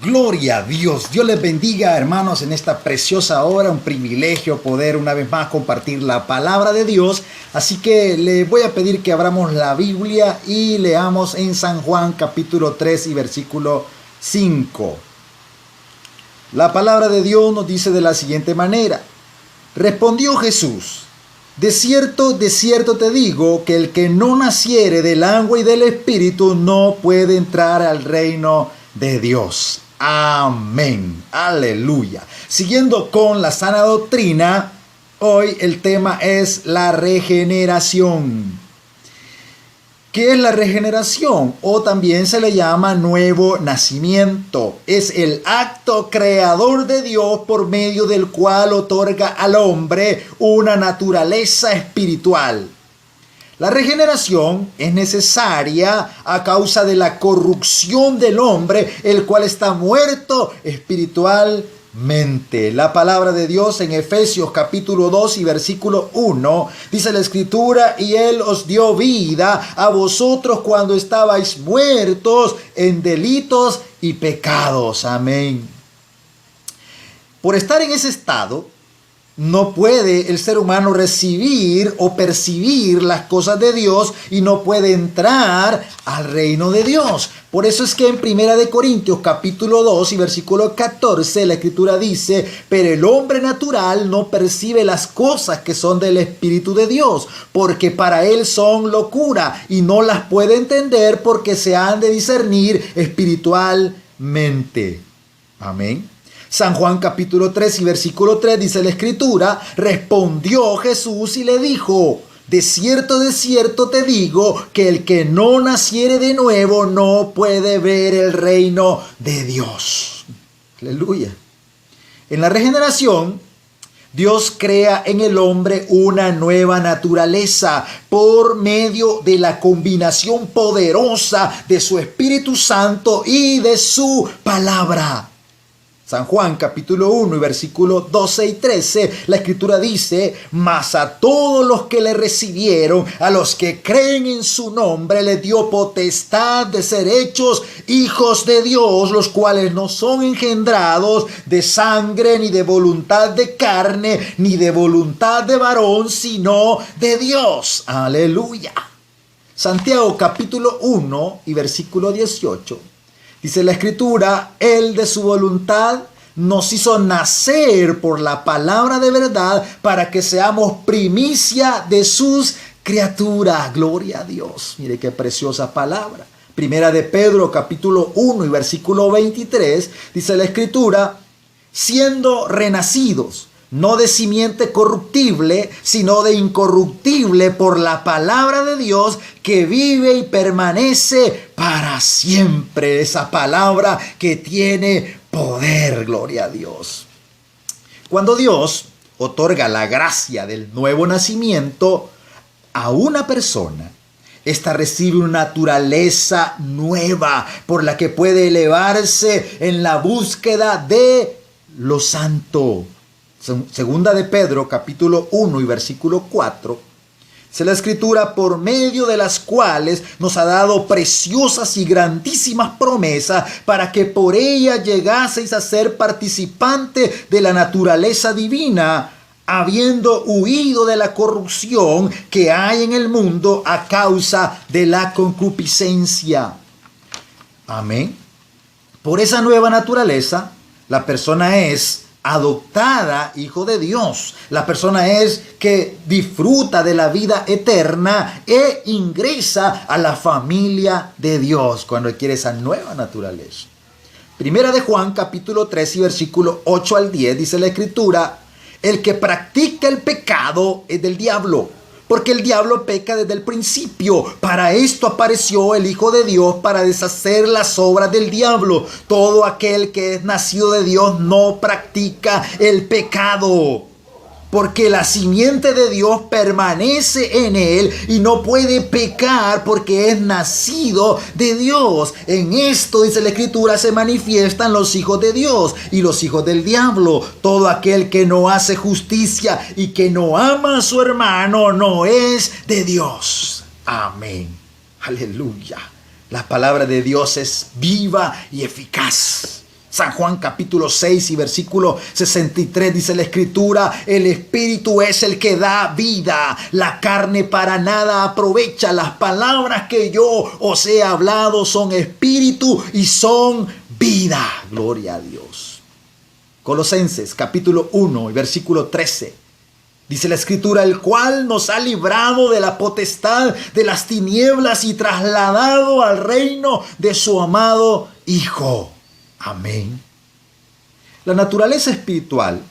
Gloria a Dios. Dios les bendiga, hermanos, en esta preciosa hora. Un privilegio poder una vez más compartir la palabra de Dios. Así que les voy a pedir que abramos la Biblia y leamos en San Juan capítulo 3 y versículo 5. La palabra de Dios nos dice de la siguiente manera. Respondió Jesús: de cierto te digo que el que no naciere del agua y del Espíritu no puede entrar al reino de Dios. Amén. Aleluya. Siguiendo con la sana doctrina, hoy el tema es la regeneración. ¿Qué es la regeneración? O también se le llama nuevo nacimiento. Es el acto creador de Dios por medio del cual otorga al hombre una naturaleza espiritual. La regeneración es necesaria a causa de la corrupción del hombre, el cual está muerto espiritualmente. La palabra de Dios en Efesios capítulo 2 y versículo 1 dice la Escritura: y Él os dio vida a vosotros cuando estabais muertos en delitos y pecados. Amén. Por estar en ese estado, no puede el ser humano recibir o percibir las cosas de Dios y no puede entrar al reino de Dios. Por eso es que en 1 Corintios capítulo 2 y versículo 14 la Escritura dice: pero el hombre natural no percibe las cosas que son del Espíritu de Dios, porque para él son locura y no las puede entender porque se han de discernir espiritualmente. Amén. San Juan capítulo 3 y versículo 3 dice la Escritura: respondió Jesús y le dijo: de cierto te digo que el que no naciere de nuevo no puede ver el reino de Dios. Aleluya. En la regeneración, Dios crea en el hombre una nueva naturaleza por medio de la combinación poderosa de su Espíritu Santo y de su palabra. San Juan capítulo 1 y versículos 12 y 13, la Escritura dice: mas a todos los que le recibieron, a los que creen en su nombre, le dio potestad de ser hechos hijos de Dios, los cuales no son engendrados de sangre, ni de voluntad de carne, ni de voluntad de varón, sino de Dios. Aleluya. Santiago capítulo 1 y versículo 18. Dice la Escritura: Él de su voluntad nos hizo nacer por la palabra de verdad para que seamos primicia de sus criaturas. Gloria a Dios. Mire qué preciosa palabra. Primera de Pedro capítulo 1 y versículo 23 dice la Escritura: siendo renacidos, no de simiente corruptible, sino de incorruptible por la palabra de Dios, que vive y permanece para siempre. Esa palabra que tiene poder. Gloria a Dios. Cuando Dios otorga la gracia del nuevo nacimiento a una persona, esta recibe una naturaleza nueva por la que puede elevarse en la búsqueda de lo santo. Segunda de Pedro capítulo 1 y versículo 4, dice la Escritura: por medio de las cuales nos ha dado preciosas y grandísimas promesas, para que por ellas llegaseis a ser participantes de la naturaleza divina, habiendo huido de la corrupción que hay en el mundo a causa de la concupiscencia. Amén. Por esa nueva naturaleza, la persona es adoptada hijo de Dios. La persona es que disfruta de la vida eterna e ingresa a la familia de Dios cuando adquiere esa nueva naturaleza. Primera de Juan capítulo 3 y versículo 8 al 10 dice la Escritura: el que practica el pecado es del diablo, porque el diablo peca desde el principio. Para esto apareció el Hijo de Dios, para deshacer las obras del diablo. Todo aquel que es nacido de Dios no practica el pecado, porque la simiente de Dios permanece en él y no puede pecar porque es nacido de Dios. En esto, dice la Escritura, se manifiestan los hijos de Dios y los hijos del diablo. Todo aquel que no hace justicia y que no ama a su hermano no es de Dios. Amén. Aleluya. La palabra de Dios es viva y eficaz. San Juan capítulo 6 y versículo 63 dice la escritura: el espíritu es el que da vida, la carne para nada aprovecha. Las palabras que yo os he hablado son espíritu y son vida. Gloria a Dios. Colosenses capítulo 1 y versículo 13. Dice la escritura: el cual nos ha librado de la potestad de las tinieblas y trasladado al reino de su amado Hijo. Amén. La naturaleza espiritual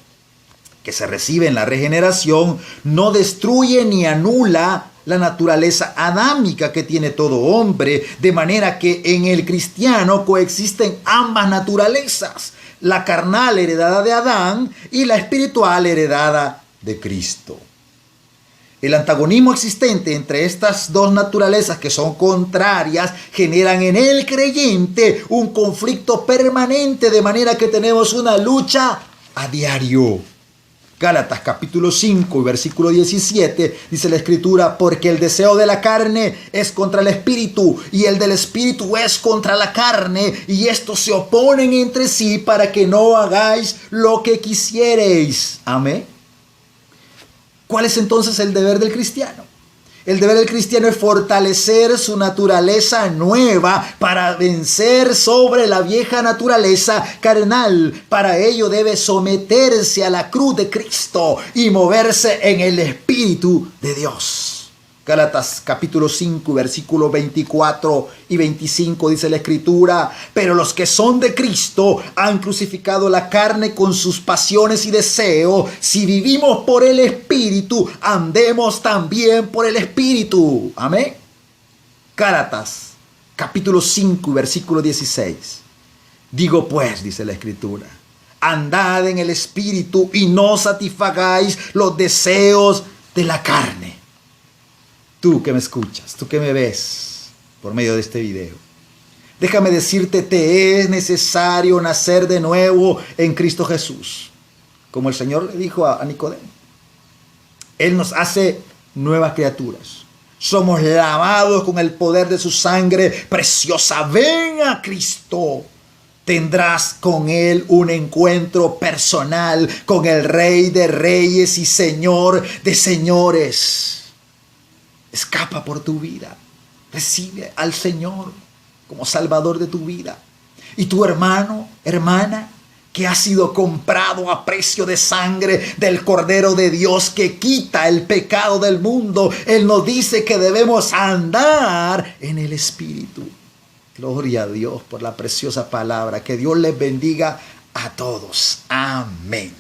que se recibe en la regeneración no destruye ni anula la naturaleza adámica que tiene todo hombre, de manera que en el cristiano coexisten ambas naturalezas, la carnal heredada de Adán y la espiritual heredada de Cristo. El antagonismo existente entre estas dos naturalezas, que son contrarias, generan en el creyente un conflicto permanente, de manera que tenemos una lucha a diario. Gálatas capítulo 5 y versículo 17 dice la escritura: porque el deseo de la carne es contra el espíritu y el del espíritu es contra la carne, y estos se oponen entre sí para que no hagáis lo que quisiereis. Amén. ¿Cuál es entonces el deber del cristiano? El deber del cristiano es fortalecer su naturaleza nueva para vencer sobre la vieja naturaleza carnal. Para ello debe someterse a la cruz de Cristo y moverse en el Espíritu de Dios. Gálatas capítulo 5, versículos 24 y 25 dice la escritura: pero los que son de Cristo han crucificado la carne con sus pasiones y deseos. Si vivimos por el Espíritu, andemos también por el Espíritu. Amén. Gálatas capítulo 5, versículo 16. Digo pues, dice la escritura, andad en el Espíritu y no satisfagáis los deseos de la carne. Tú que me escuchas, tú que me ves por medio de este video, déjame decirte: te es necesario nacer de nuevo en Cristo Jesús. Como el Señor le dijo a Nicodemo, Él nos hace nuevas criaturas. Somos lavados con el poder de su sangre preciosa. Ven a Cristo. Tendrás con Él un encuentro personal con el Rey de Reyes y Señor de Señores. Escapa por tu vida. Recibe al Señor como Salvador de tu vida. Y tu hermano, hermana, que ha sido comprado a precio de sangre del Cordero de Dios que quita el pecado del mundo, Él nos dice que debemos andar en el Espíritu. Gloria a Dios por la preciosa palabra. Que Dios les bendiga a todos. Amén.